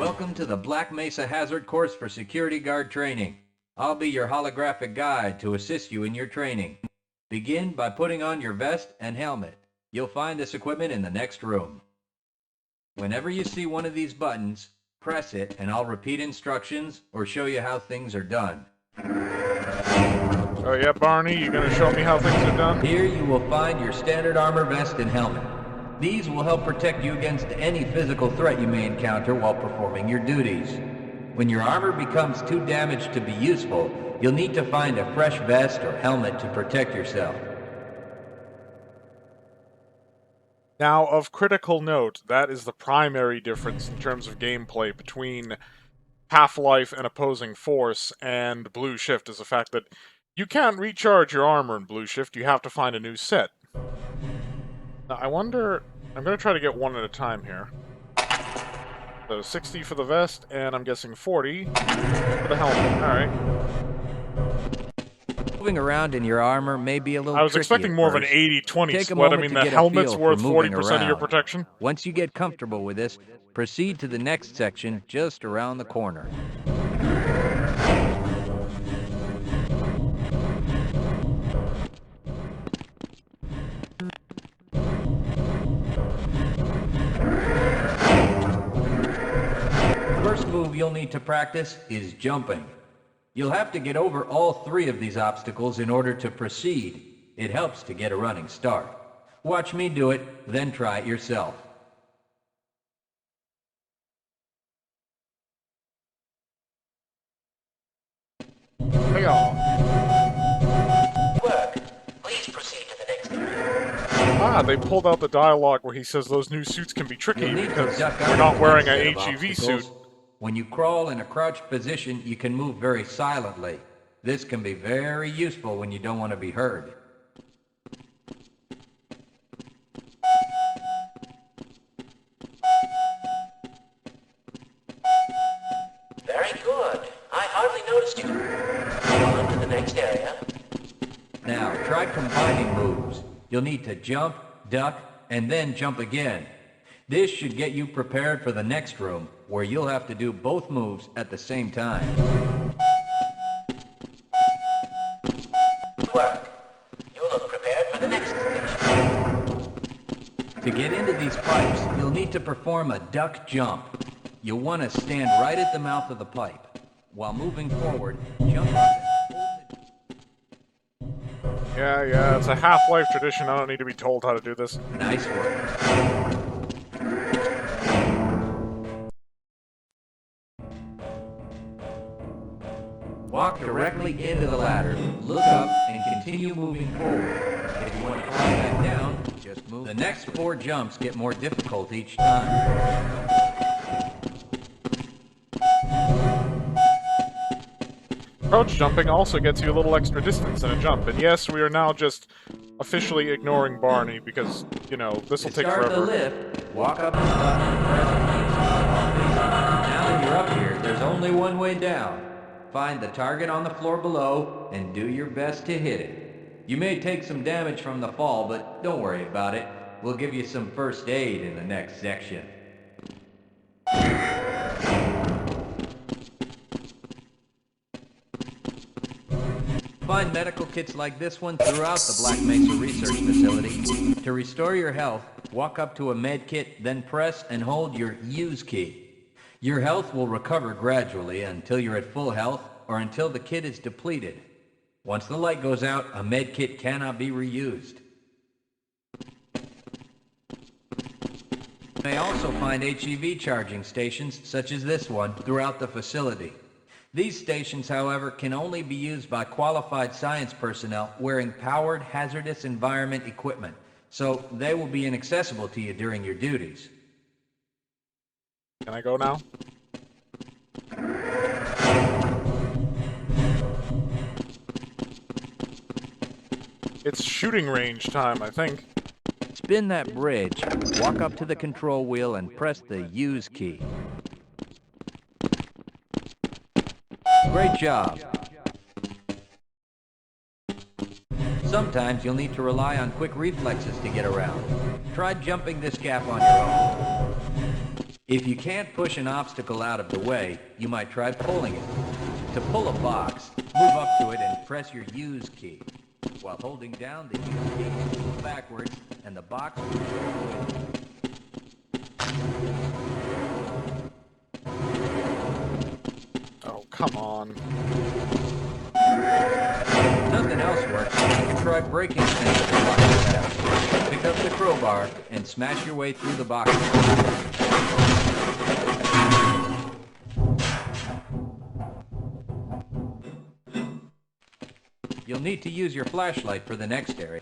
Welcome to the Black Mesa Hazard Course for Security Guard Training. I'll be your holographic guide to assist you in your training. Begin by putting on your vest and helmet. You'll find this equipment in the next room. Whenever you see one of these buttons, press it and I'll repeat instructions or show you how things are done. Oh yeah, Barney, you gonna show me how things are done? Here you will find your standard armor vest and helmet. These will help protect you against any physical threat you may encounter while performing your duties. When your armor becomes too damaged to be useful, you'll need to find a fresh vest or helmet to protect yourself. Now, of critical note, that is the primary difference in terms of gameplay between Half-Life and Opposing Force and Blue Shift, is the fact that you can't recharge your armor in Blue Shift, you have to find a new set. Now, I wonder... I'm going to try to get one at a time here. So, 60 for the vest, and I'm guessing 40 for the helmet. Alright. Moving around in your armor may be a little tricky. I was expecting more of an 80-20 split. I mean, the helmet's worth 40% of your protection. Once you get comfortable with this, proceed to the next section just around the corner. The first move you'll need to practice is jumping. You'll have to get over all three of these obstacles in order to proceed. It helps to get a running start. Watch me do it, then try it yourself. Hey y'all. Work. Please proceed to the next area. Ah, they pulled out the dialogue where he says those new suits can be tricky because we're not wearing a HEV suit. When you crawl in a crouched position, you can move very silently. This can be very useful when you don't want to be heard. Very good. I hardly noticed you. On to the next area. Now, try combining moves. You'll need to jump, duck, and then jump again. This should get you prepared for the next room, where you'll have to do both moves at the same time. Work. You look prepared for the next station. To get into these pipes, you'll need to perform a duck jump. You'll want to stand right at the mouth of the pipe. While moving forward, jump up and hold it. Yeah, it's a Half-Life tradition. I don't need to be told how to do this. Nice work. Walk directly into the ladder, look up, and continue moving forward. If you want to climb back down, just move. The next 4 jumps get more difficult each time. Crouch jumping also gets you a little extra distance in a jump, and yes, we are now just officially ignoring Barney because, you know, this will take Start forever. the lift, walk up the button, and press the keys. Now that you're up here, there's only one way down. Find the target on the floor below and do your best to hit it. You may take some damage from the fall, but don't worry about it. We'll give you some first aid in the next section. Find medical kits like this one throughout the Black Mesa Research Facility. To restore your health, walk up to a med kit, then press and hold your use key. Your health will recover gradually until you're at full health or until the kit is depleted. Once the light goes out, a med kit cannot be reused. You may also find HEV charging stations, such as this one, throughout the facility. These stations, however, can only be used by qualified science personnel wearing powered hazardous environment equipment, so they will be inaccessible to you during your duties. Can I go now? It's shooting range time, I think. Spin that bridge, walk up to the control wheel and press the use key. Great job. Sometimes you'll need to rely on quick reflexes to get around. Try jumping this gap on your own. If you can't push an obstacle out of the way, you might try pulling it. To pull a box, move up to it and press your use key. While holding down the use key, move backwards and the box will roll with you. Oh, come on. If nothing else works, you can try breaking things with the box. Pick up the crowbar and smash your way through the box. You'll need to use your flashlight for the next area.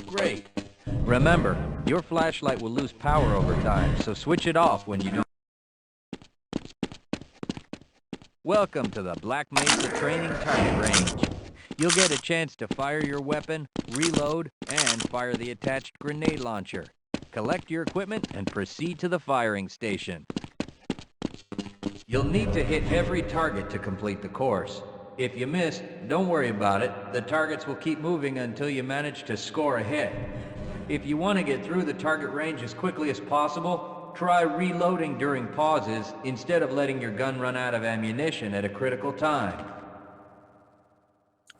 Great. Remember, your flashlight will lose power over time, so switch it off when you don't. Welcome to the Black Mesa Training Target Range. You'll get a chance to fire your weapon, reload, and fire the attached grenade launcher. Collect your equipment and proceed to the firing station. You'll need to hit every target to complete the course. If you miss, don't worry about it. The targets will keep moving until you manage to score a hit. If you want to get through the target range as quickly as possible, try reloading during pauses instead of letting your gun run out of ammunition at a critical time.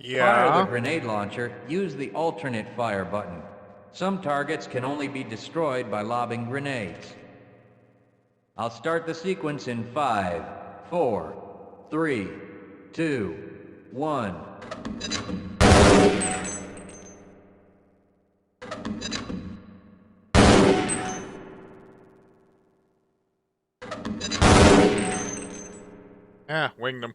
Yeah. Fire the grenade launcher, use the alternate fire button. Some targets can only be destroyed by lobbing grenades. I'll start the sequence in 5, 4, 3, 2, 1. Yeah, winged him.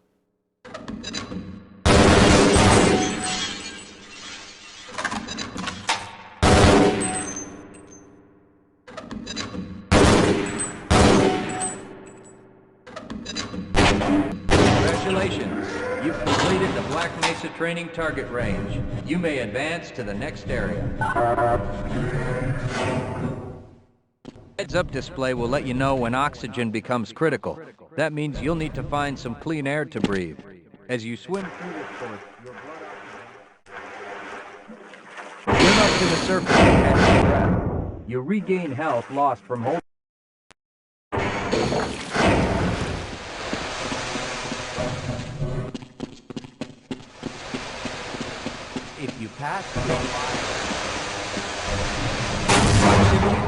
Congratulations! You've completed the Black Mesa Training Target Range. You may advance to the next area. Heads-up display will let you know when oxygen becomes critical. That means you'll need to find some clean air to breathe. As you swim through this course, your blood oxygen. Swim up to the surface and catch your breath. You regain health lost from holding. If you pass proximity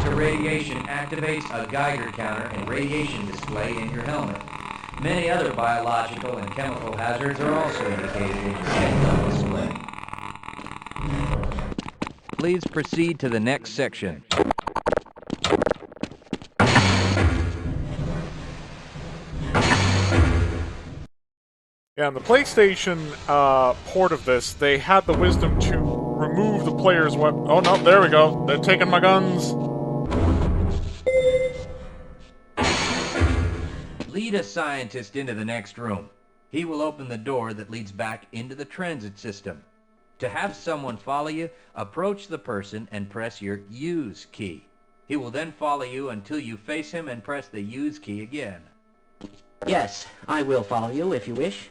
to radiation activates a Geiger counter and radiation display in your helmet. Many other biological and chemical hazards are also indicated in your head-up display. Please proceed to the next section. Yeah, on the PlayStation port of this, they had the wisdom to remove the player's weapon. Oh no, there we go. They're taking my guns. Lead a scientist into the next room. He will open the door that leads back into the transit system. To have someone follow you, approach the person and press your use key. He will then follow you until you face him and press the use key again. Yes, I will follow you if you wish.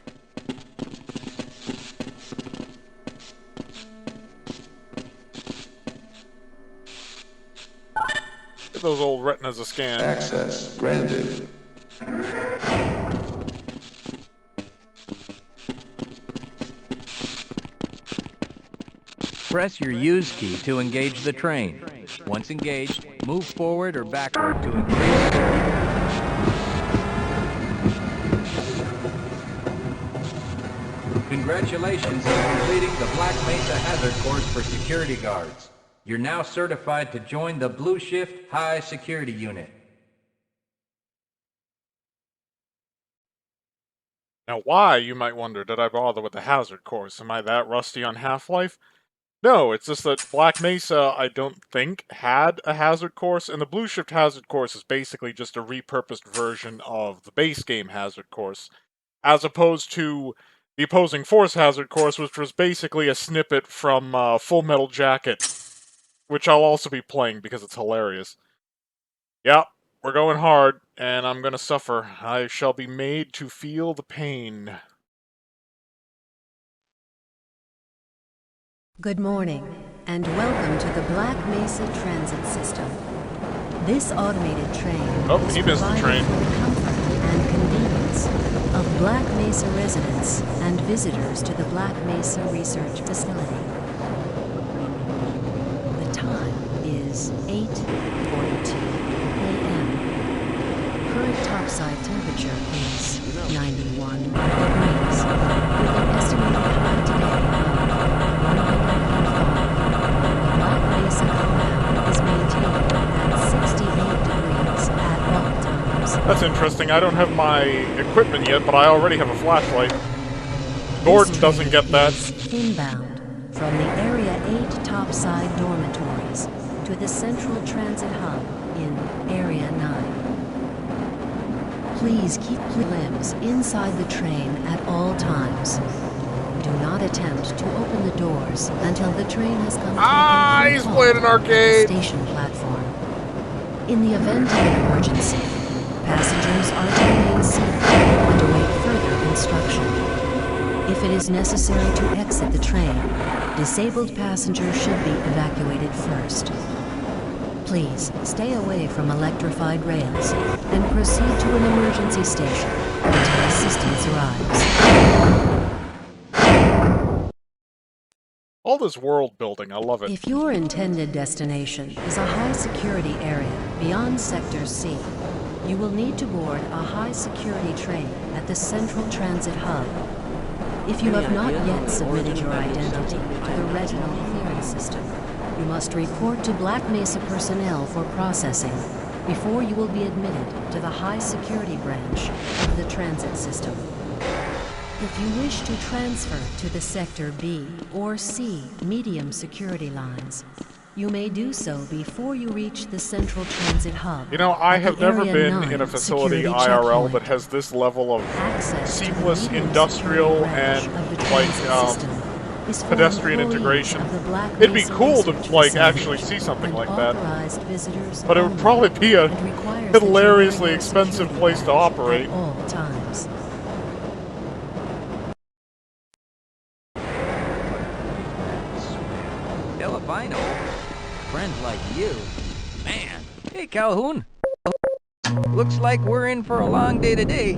Give those old retinas a scan. Access granted. Press your use key to engage the train. Once engaged, move forward or backward to increase speed. Congratulations on completing the Black Mesa Hazard Course for security guards. You're now certified to join the Blue Shift High Security Unit. Now why, you might wonder, did I bother with the hazard course? Am I that rusty on Half-Life? No, it's just that Black Mesa, I don't think, had a hazard course, and the Blue Shift hazard course is basically just a repurposed version of the base game hazard course, as opposed to the Opposing Force hazard course, which was basically a snippet from Full Metal Jacket, which I'll also be playing because it's hilarious. Yep, we're going hard, and I'm gonna suffer. I shall be made to feel the pain. Good morning, and welcome to the Black Mesa Transit System. This automated train is he missed the provided train. for the comfort and convenience of Black Mesa residents and visitors to the Black Mesa Research Facility. The time is 8:42 a.m. Current topside temperature is 91 degrees, with an estimated high today of 105. The Black Mesa compound is maintained at 68 degrees at all times. That's interesting. I don't have my equipment yet, but I already have a flashlight. Gordon doesn't get that. Inbound from the Area 8 topside dormitories to the Central Transit Hub in Area 9. Please keep your limbs inside the train at all times. Do not attempt to open the doors until the train has come to a complete He's halt playing an at arcade. the station platform. In the event of an emergency, passengers are to remain seated and await further instruction. If it is necessary to exit the train, disabled passengers should be evacuated first. Please stay away from electrified rails and proceed to an emergency station until assistance arrives. All this world building, I love it. If your intended destination is a high-security area beyond Sector C, you will need to board a high-security train at the Central Transit Hub. If you have not yet submitted your identity to the retinal clearance system, you must report to Black Mesa personnel for processing before you will be admitted to the high-security branch of the transit system. If you wish to transfer to the Sector B or C medium security lines, you may do so before you reach the Central Transit Hub. You know, I at have the never Area been 9 in a facility security IRL checkpoint. that has this level of Access to the seamless medium industrial security branch and of the like transit system is for pedestrian employees integration. of the Black It'd be Mesa cool to Research like Facility actually see something and like that. authorized visitors But it would only, probably be a and requires that you hilariously wear your expensive security place to badge operate. at all times. Hell if I know. Friends like you. Man. Hey, Calhoun. Looks like we're in for a long day today.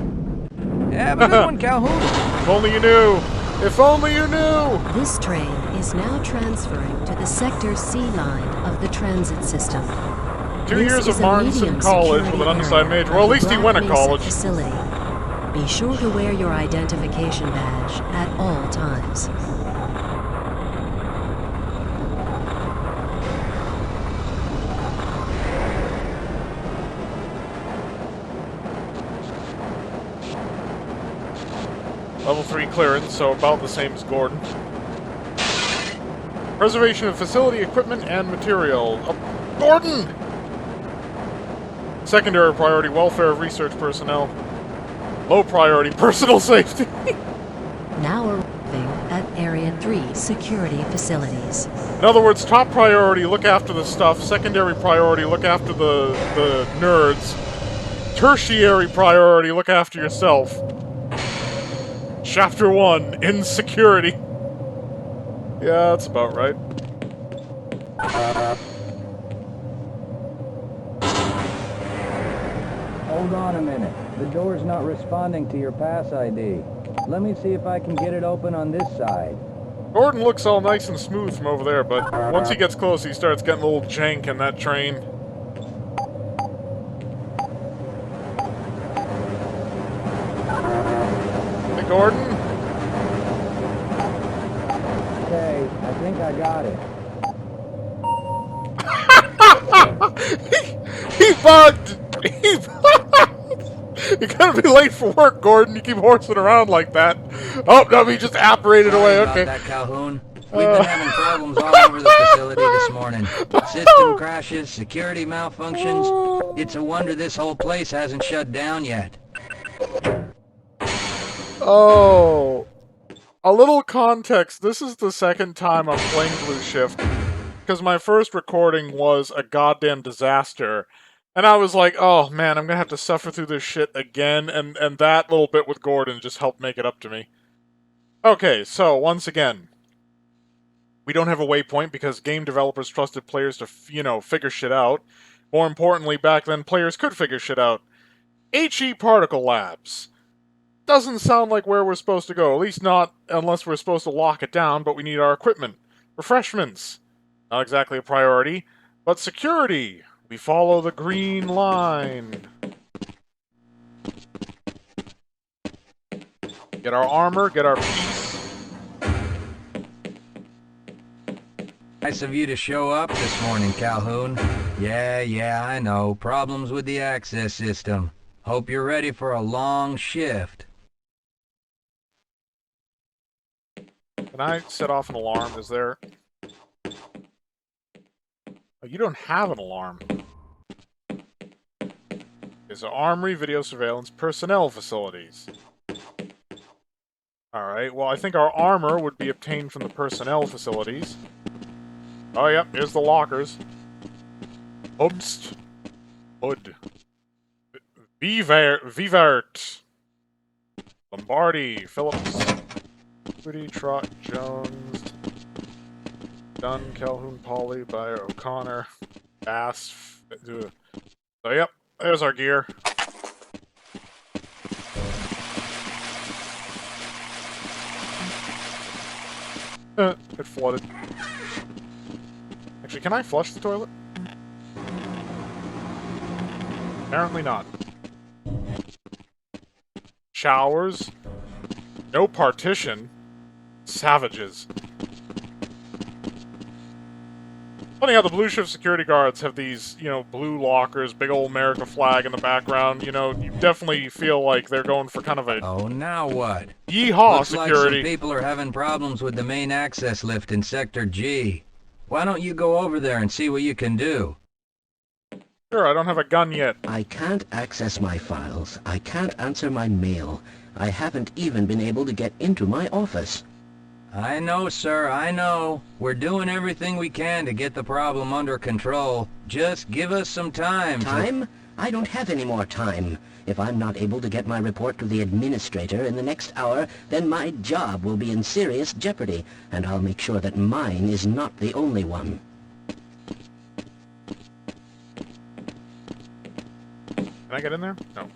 Have a good one, Calhoun. If only you knew! If only you knew! This train is now transferring to the Sector C line of the transit system. 2 This years is of a Martinson medium College with security an undecided area major. of Well, at the least he Black went to Mesa college. Facility. Be sure to wear your identification badge at all times. Level 3 clearance, so about the same as Gordon. Preservation of facility, equipment, and material. Gordon! Secondary priority, welfare of research personnel. Low priority, personal safety. Now arriving at Area 3 security facilities. In other words, top priority, look after the stuff. Secondary priority, look after the nerds. Tertiary priority, look after yourself. Chapter 1, Insecurity. Yeah, that's about right. Hold on a minute. The door's not responding to your pass ID. Let me see if I can get it open on this side. Gordon looks all nice and smooth from over there, but once he gets close, he starts getting a little jank in that train. Hey, Gordon? Okay, I think I got it. He bugged! He bugged! You're gonna be late for work, Gordon. You keep horsing around like that. Oh, no, he just apparated away. Sorry Okay. about that, Calhoun. We've been having problems all over the facility this morning. System crashes, security malfunctions. It's a wonder this whole place hasn't shut down yet. Oh. A little context. This is the second time I'm playing Blue Shift. Because my first recording was a goddamn disaster. And I was like, oh man, I'm gonna have to suffer through this shit again. And that little bit with Gordon just helped make it up to me. Okay, so once again. We don't have a waypoint because game developers trusted players to, figure shit out. More importantly, back then, players could figure shit out. HE Particle Labs. Doesn't sound like where we're supposed to go. At least not unless we're supposed to lock it down, but we need our equipment. Refreshments. Not exactly a priority. But security. We follow the green line. Get our armor, get our peace. Nice of you to show up this morning, Calhoun. Yeah, I know. Problems with the access system. Hope you're ready for a long shift. Can I set off an alarm? Is there... Oh, you don't have an alarm. There's an armory, video surveillance, personnel facilities. Alright, well, I think our armor would be obtained from the personnel facilities. Oh, yep, here's the lockers. Obst. Hood. Vivert. Lombardi. Phillips. Woody, Trot, Jones. Dunn, Calhoun, Polly, Bayer, O'Connor. Bass. So, yep, there's our gear. It flooded. Actually, can I flush the toilet? Apparently not. Showers. No partition. Savages. Funny how the blue shift security guards have these, blue lockers, big old America flag in the background. You definitely feel like they're going for kind of a... Oh, now what? Yeehaw Looks security. like some people are having problems with the main access lift in Sector G. Why don't you go over there and see what you can do? Sure, I don't have a gun yet. I can't access my files. I can't answer my mail. I haven't even been able to get into my office. I know, sir, I know. We're doing everything we can to get the problem under control. Just give us some time. Time? I don't have any more time. If I'm not able to get my report to the administrator in the next hour, then my job will be in serious jeopardy, and I'll make sure that mine is not the only one. Can I get in there? No.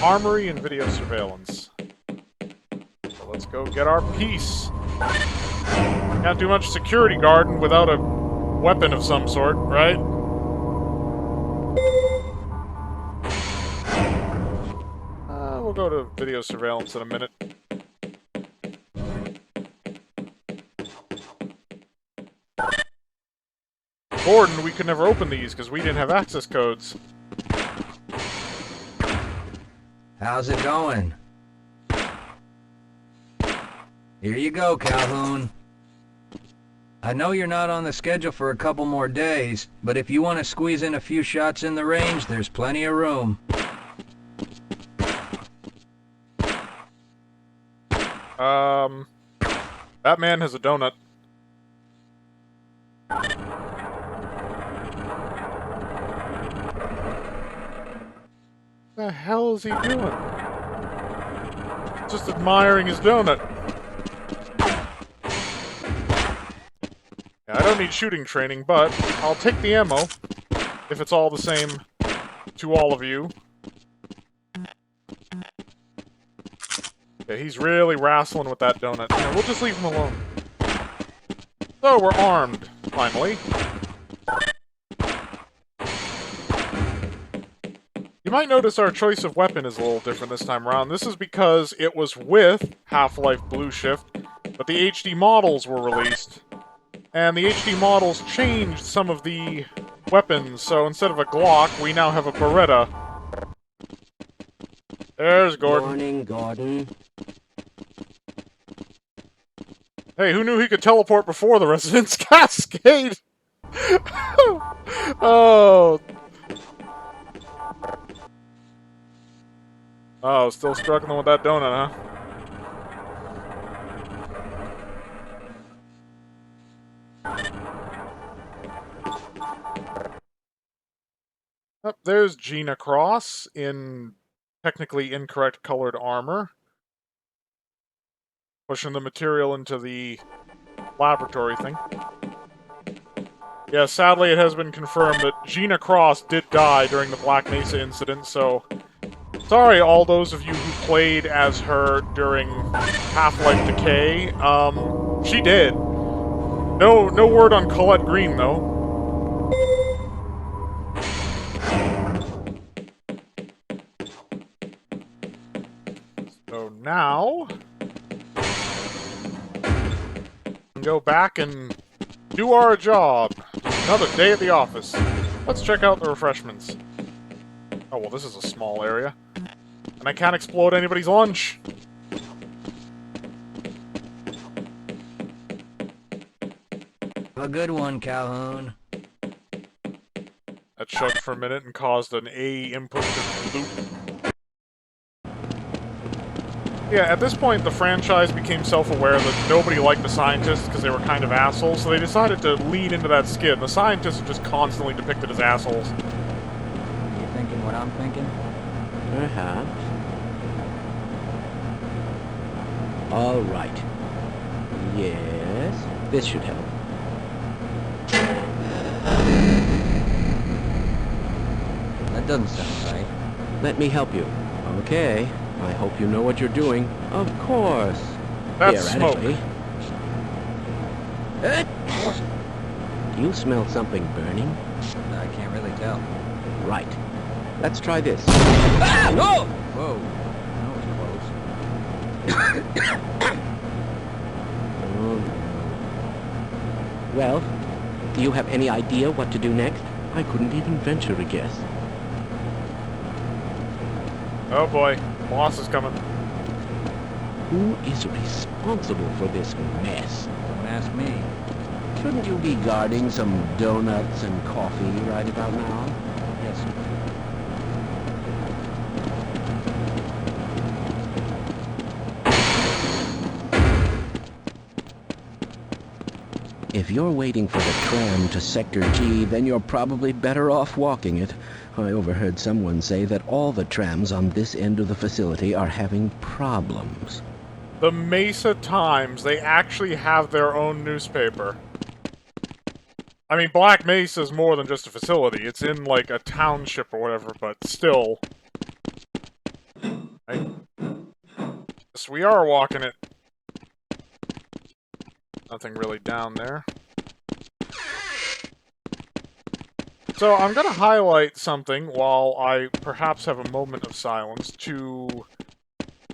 Armory and video surveillance. So let's go get our piece. Can't do much security guarding without a weapon of some sort, right? We'll go to video surveillance in a minute. Gordon, we could never open these because we didn't have access codes. How's it going? Here you go, Calhoun. I know you're not on the schedule for a couple more days, but if you want to squeeze in a few shots in the range, there's plenty of room. That man has a donut. The hell is he doing? Just admiring his donut. Yeah, I don't need shooting training, but I'll take the ammo if it's all the same to all of you. Yeah, he's really wrestling with that donut. Yeah, we'll just leave him alone. So, we're armed, finally. You might notice our choice of weapon is a little different this time around. This is because it was with Half-Life Blue Shift, but the HD models were released. And the HD models changed some of the weapons, so instead of a Glock, we now have a Beretta. There's Gordon. Morning, Gordon. Hey, who knew he could teleport before the Residence Cascade? Oh. Oh, still struggling with that donut, huh? Oh, there's Gina Cross in technically incorrect colored armor. Pushing the material into the laboratory thing. Yeah, sadly it has been confirmed that Gina Cross did die during the Black Mesa incident, so... Sorry, all those of you who played as her during Half-Life Decay. She did. No word on Colette Green, though. So now... go back and do our job. Another day at the office. Let's check out the refreshments. Oh, well, this is a small area. And I can't explode anybody's lunch. A good one, Calhoun. That chugged for a minute and caused an A input to loop. Yeah, at this point, the franchise became self-aware that nobody liked the scientists because they were kind of assholes, so they decided to lean into that skid. The scientists are just constantly depicted as assholes. You thinking what I'm thinking? Perhaps. All right. Yes, this should help. That doesn't sound right. Let me help you. Okay. I hope you know what you're doing. Of course. That's smoke. Do you smell something burning? I can't really tell. Right. Let's try this. Ah! No! Whoa. That was close. Oh, no. Well, do you have any idea what to do next? I couldn't even venture a guess. Oh boy. Boss is coming. Who is responsible for this mess? Don't ask me. Shouldn't you be guarding some donuts and coffee right about now? Yes, sir. If you're waiting for the tram to Sector G, then you're probably better off walking it. I overheard someone say that all the trams on this end of the facility are having problems. The Mesa Times, they actually have their own newspaper. I mean, Black Mesa is more than just a facility. It's in, like, a township or whatever, but still. Right? Yes, we are walking it. Nothing really down there. So I'm going to highlight something while I perhaps have a moment of silence to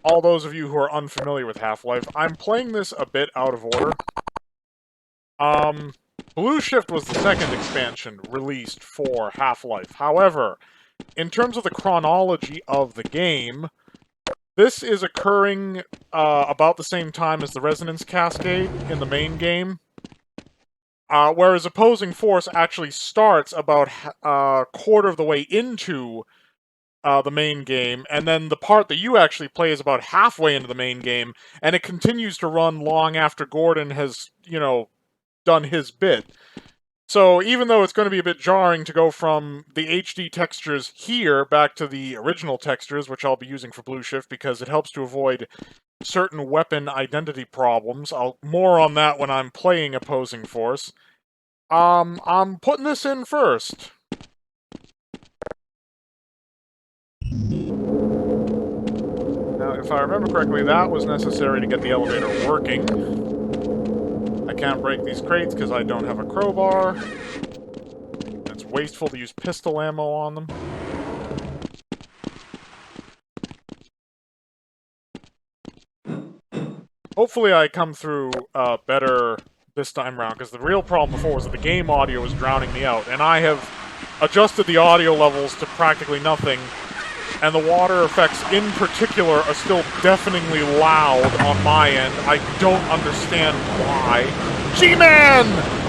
all those of you who are unfamiliar with Half-Life. I'm playing this a bit out of order. Blue Shift was the second expansion released for Half-Life. However, in terms of the chronology of the game, this is occurring about the same time as the Resonance Cascade in the main game. Whereas Opposing Force actually starts about a quarter of the way into the main game, and then the part that you actually play is about halfway into the main game, and it continues to run long after Gordon has, you know, done his bit. So even though it's going to be a bit jarring to go from the HD textures here back to the original textures, which I'll be using for Blue Shift because it helps to avoid certain weapon identity problems. More on that when I'm playing Opposing Force. I'm putting this in first. Now, if I remember correctly, that was necessary to get the elevator working. I can't break these crates because I don't have a crowbar. It's wasteful to use pistol ammo on them. Hopefully I come through better this time around, because the real problem before was that the game audio was drowning me out, and I have adjusted the audio levels to practically nothing, and the water effects in particular are still deafeningly loud on my end. I don't understand why. G-Man!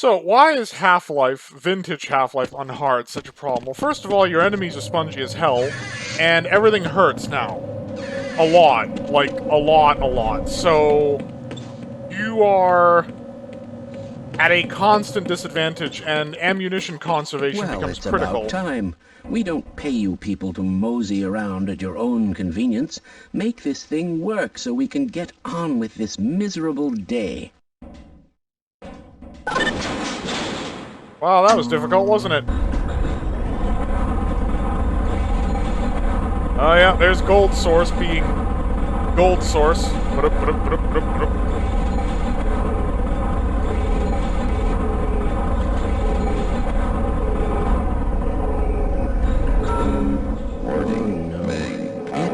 So, why is Half-Life, vintage Half-Life on hard, such a problem? Well, first of all, your enemies are spongy as hell, and everything hurts now. A lot. Like, a lot. So, you are at a constant disadvantage, and ammunition conservation Well, becomes it's critical. about time. We don't pay you people to mosey around at your own convenience. Make this thing work so we can get on with this miserable day. Wow, that was difficult, wasn't it? Oh yeah, there's Gold Source being... Gold Source.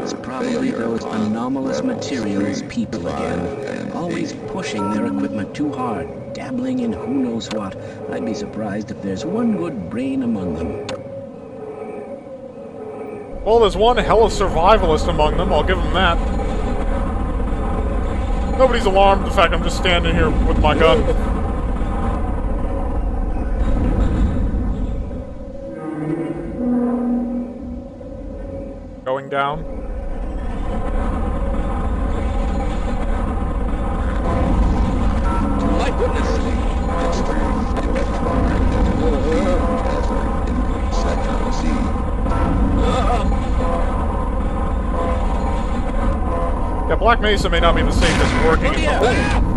It's probably those anomalous materials people again. Always pushing their equipment too hard, dabbling in who knows what. I'd be surprised if there's one good brain among them. Well, there's one hella survivalist among them, I'll give them that. Nobody's alarmed, in fact, I'm just standing here with my gun. Going down. My goodness! Yeah, Black Mesa may not be the safest working environment.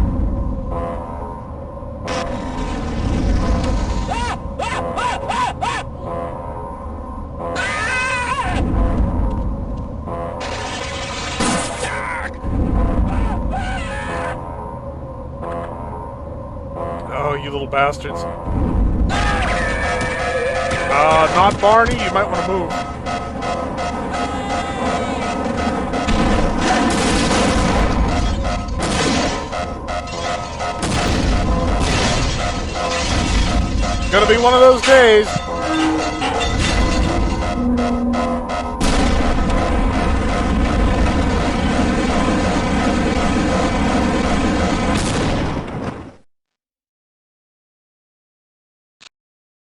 Oh, you little bastards. Not Barney, you might want to move. Gonna be one of those days.